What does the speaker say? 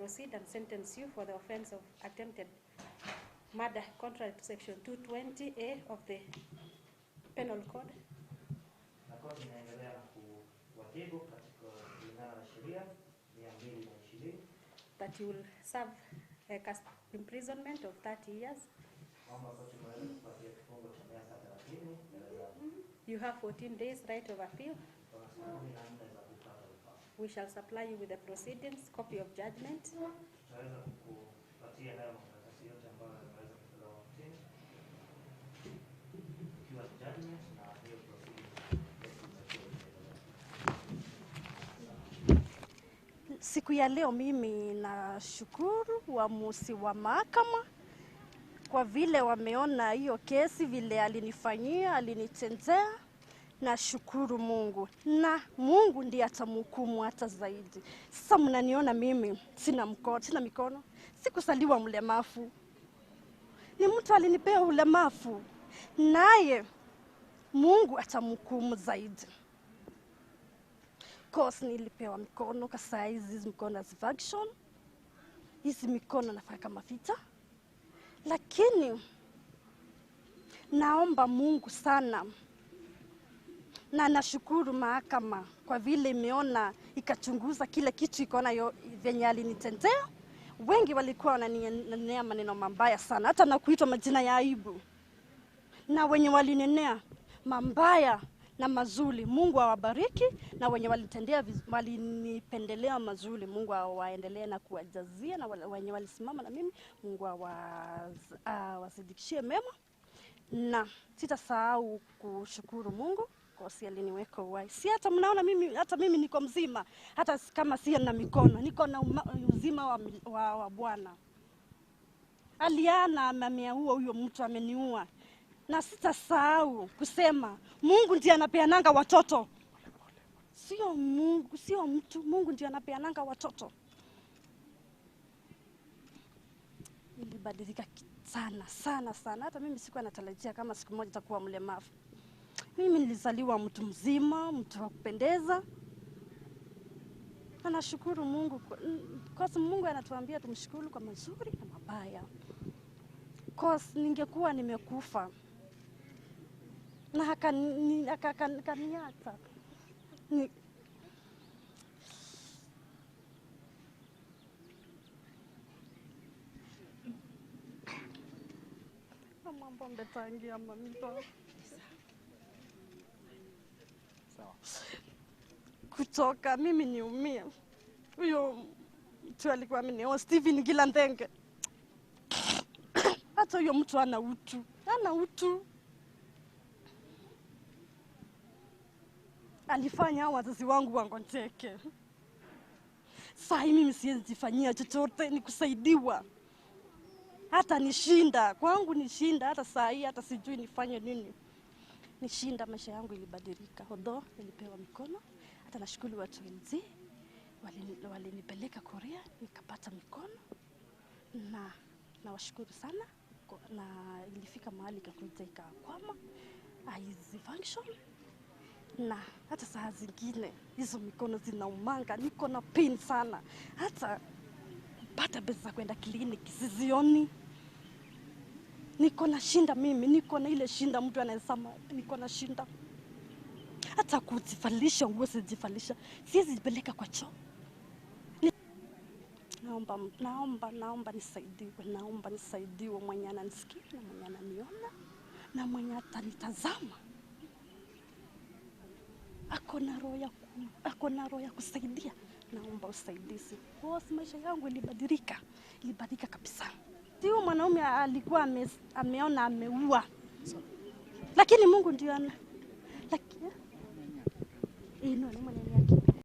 proceed and sentence you for the offense of attempted murder contrary to section 220A of the Penal Code. Na koti inaendelea na kuwajibu katika kulingana na sheria 220 that you will serve a imprisonment of 30 years. You have 14 days right of appeal. We shall supply you with the proceedings, copy of judgment. Siku ya leo mimi nashukuru uamuzi wa mahakama kwa vile wameona hiyo kesi vile alinifanyia, alinitendea. Nashukuru Mungu. Na Mungu ndiye atamhukumu hata zaidi. Sasa mnaniona mimi sina mikono. Sikusaliwa mlemavu. Ni mtu alinipea ulemavu. Naye Mungu atamhukumu zaidi. Cause nilipewa mikono kasa hizi mikono as function. Hizi mikono nafanya kama vita. Lakini naomba Mungu sana. Na nashukuru mahakama kwa vile imeona ikachunguza kile kitu ikaona venye alinitendea. Wengi walikuwa wananenea maneno mabaya sana, hata na kuitwa majina ya aibu. Na wenye walinenea mabaya na mazuri, Mungu awabariki, na wenye walinipendelea mazuri, Mungu awaendelee na kuwajazia, na wenye walisimama na mimi, Mungu awazidishie mema. Na sitasahau kushukuru Mungu kwa sababu aliniweka uhai. Si hata mnaona mimi niko mzima, hata kama si na mikono, niko na uzima wa Bwana. Aliana amemea huyo mtu ameniua. Na sitasahau kusema Mungu ndiye anapeananga watoto. Sio Mungu, sio mtu. Mungu ndiye anapeananga watoto. Nilibadilika sana. Hata mimi sikuwa natarajia kama siku moja nitakuwa mlemavu. Mimi nilizaliwa mtu mzima, mtu wa kupendeza. Na nashukuru Mungu kwa sababu Mungu anatuambia tumshukuru kwa mazuri na mabaya. Kwa ningekuwa nimekufa na akaniacha. Mambo mbetangia mamito. Sawa. Kutoka mimi niumia. Huyo mtu alikuwa amenioa Steven Gilandenge. Hata huyo mtu ana utu. Alifanya wazazi wangu wangonjeke. Sasa mimi siwezifanyia chochote, ni kusaidiwa. Hata nishinda, kwangu nishinda, hata saa hii hata sijui nifanye nini. Nishinda, maisha yangu ilibadilika. Although nilipewa mikono, hata nashukuru watu wengi walinipeleka Korea, nikapata mikono. Na washukuru sana. Na ilifika mahali kakuja ikakwama. Hizi function. Na hata saa zingine hizo mikono zinaumanga, niko na pain sana. Hata kupata pesa kwenda kliniki sizioni. Niko na shinda mimi, niko na ile shinda mtu anasema niko na shinda. Hata kujifalisha nguo sijifalisha, siwezi peleka kwa choo. Naomba nisaidiwe mwenye ananisikia na mwenye ananiona na mwenye atanitazama. Ako na roho ya kusaidia. Naomba usaidizi. Kwa maisha yangu ilibadilika kabisa. Sio mwanaume alikuwa ameona ameua. Lakini Mungu ndiye ana. Lakini ni mwenye yake.